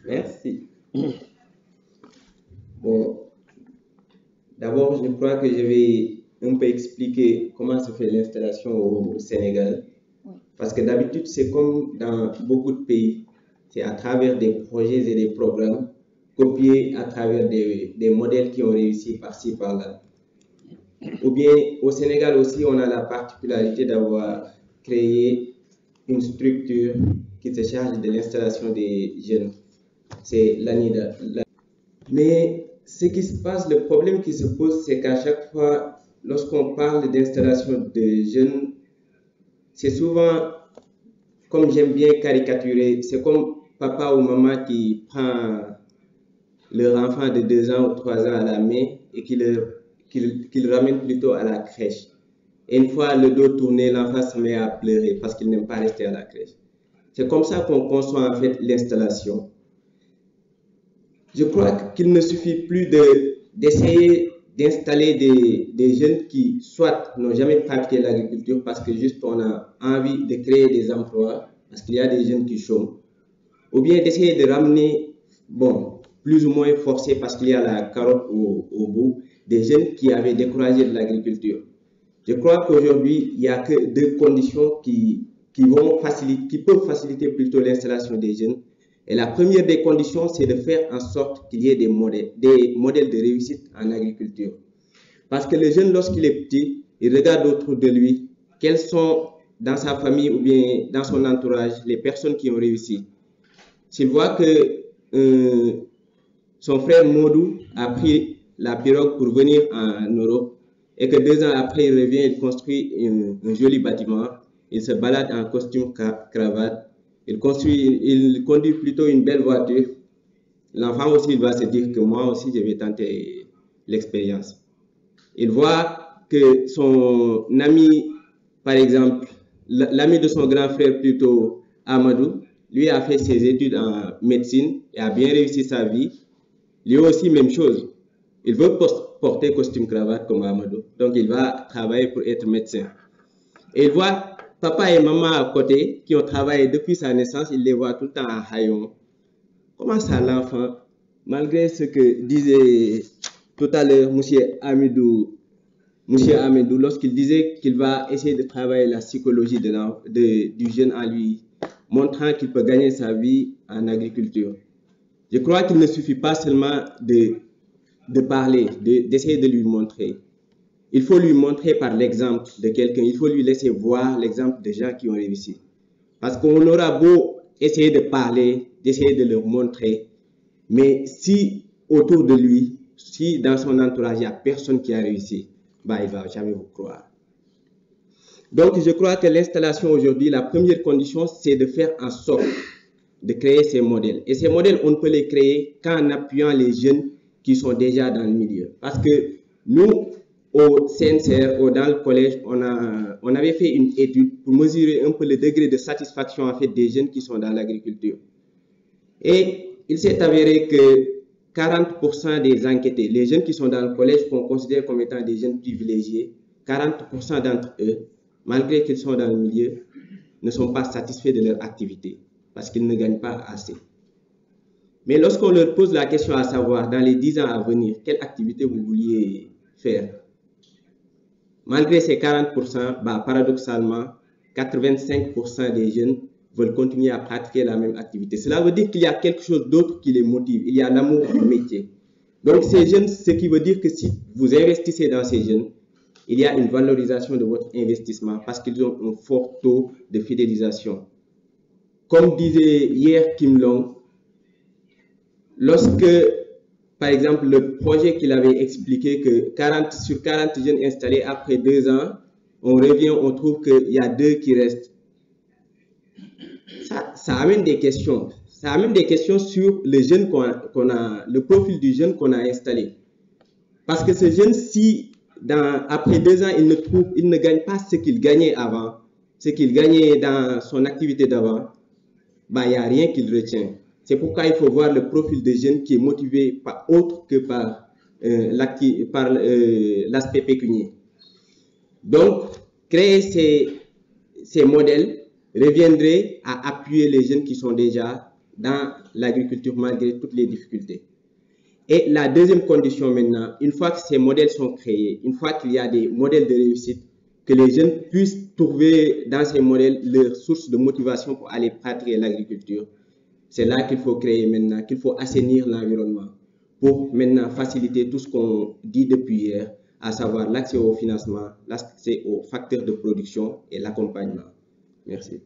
Merci. Bon, d'abord, je crois que je vais un peu expliquer comment se fait l'installation au Sénégal. Parce que d'habitude, c'est comme dans beaucoup de pays. C'est à travers des projets et des programmes copiés à travers des modèles qui ont réussi par-ci, par-là. Ou bien, au Sénégal aussi, on a la particularité d'avoir créé une structure qui se charge de l'installation des jeunes. C'est l'ANIDA. Mais ce qui se passe, le problème qui se pose, c'est qu'à chaque fois, lorsqu'on parle d'installation de jeunes, c'est souvent, comme j'aime bien caricaturer, c'est comme papa ou maman qui prend leur enfant de 2 ans ou 3 ans à la main et qui le ramène plutôt à la crèche. Et une fois le dos tourné, l'enfant se met à pleurer parce qu'il n'aime pas rester à la crèche. C'est comme ça qu'on conçoit en fait l'installation. Je crois qu'il ne suffit plus d'essayer d'installer des jeunes qui soit n'ont jamais pratiqué l'agriculture parce que juste on a envie de créer des emplois parce qu'il y a des jeunes qui chôment. Ou bien d'essayer de ramener, bon, plus ou moins forcé parce qu'il y a la carotte au bout, des jeunes qui avaient découragé de l'agriculture. Je crois qu'aujourd'hui, il n'y a que 2 conditions qui peuvent faciliter plutôt l'installation des jeunes. Et la première des conditions, c'est de faire en sorte qu'il y ait des modèles de réussite en agriculture. Parce que le jeune, lorsqu'il est petit, il regarde autour de lui quelles sont dans sa famille ou bien dans son entourage les personnes qui ont réussi. S'il voit que son frère Modou a pris la pirogue pour venir en Europe et que 2 ans après, il revient, il construit un joli bâtiment, il se balade en costume cravate, il conduit plutôt une belle voiture. L'enfant aussi, il va se dire que moi aussi, je vais tenter l'expérience. Il voit que son ami, par exemple, l'ami de son grand frère plutôt, Amadou, lui a fait ses études en médecine et a bien réussi sa vie. Lui aussi, même chose. Il veut porter costume cravate comme Amadou. Donc, il va travailler pour être médecin. Et il voit papa et maman à côté qui ont travaillé depuis sa naissance. Il les voit tout le temps à Hayon. Comment ça, l'enfant, malgré ce que disait tout à l'heure M. Amidou, lorsqu'il disait qu'il va essayer de travailler la psychologie du jeune en lui, montrant qu'il peut gagner sa vie en agriculture. Je crois qu'il ne suffit pas seulement de parler, d'essayer de lui montrer. Il faut lui montrer par l'exemple de quelqu'un, il faut lui laisser voir l'exemple des gens qui ont réussi. Parce qu'on aura beau essayer de parler, d'essayer de leur montrer, mais si autour de lui, si dans son entourage, il n'y a personne qui a réussi, bah, il ne va jamais vous croire. Donc, je crois que l'installation aujourd'hui, la première condition, c'est de faire en sorte de créer ces modèles. Et ces modèles, on ne peut les créer qu'en appuyant les jeunes qui sont déjà dans le milieu. Parce que nous, au CNCR, dans le collège, on avait fait une étude pour mesurer un peu le degré de satisfaction en fait, des jeunes qui sont dans l'agriculture. Et il s'est avéré que 40% des enquêtés, les jeunes qui sont dans le collège qu'on considère comme étant des jeunes privilégiés, 40% d'entre eux, malgré qu'ils sont dans le milieu, ne sont pas satisfaits de leur activité parce qu'ils ne gagnent pas assez. Mais lorsqu'on leur pose la question à savoir, dans les 10 ans à venir, quelle activité vous vouliez faire, malgré ces 40%, bah, paradoxalement, 85% des jeunes veulent continuer à pratiquer la même activité. Cela veut dire qu'il y a quelque chose d'autre qui les motive. Il y a l'amour du métier. Donc ces jeunes, ce qui veut dire que si vous investissez dans ces jeunes, il y a une valorisation de votre investissement parce qu'ils ont un fort taux de fidélisation. Comme disait hier Kim Long, lorsque, par exemple, le projet qu'il avait expliqué que sur 40 jeunes installés après 2 ans, on revient, on trouve qu'il y a 2 qui restent. Ça amène des questions. Ça amène des questions sur le jeune le profil du jeune qu'on a installé. Parce que ce jeune, si après 2 ans, il ne gagne pas ce qu'il gagnait avant, ce qu'il gagnait dans son activité d'avant, bah, il n'y a rien qu'il retient. C'est pourquoi il faut voir le profil des jeunes qui est motivé par autre que par l'aspect pécunier. Donc, créer ces modèles reviendrait à appuyer les jeunes qui sont déjà dans l'agriculture malgré toutes les difficultés. Et la deuxième condition maintenant, une fois que ces modèles sont créés, une fois qu'il y a des modèles de réussite, que les jeunes puissent trouver dans ces modèles leur source de motivation pour aller pratiquer l'agriculture. C'est là qu'il faut créer maintenant, qu'il faut assainir l'environnement pour maintenant faciliter tout ce qu'on dit depuis hier, à savoir l'accès au financement, l'accès aux facteurs de production et l'accompagnement. Merci.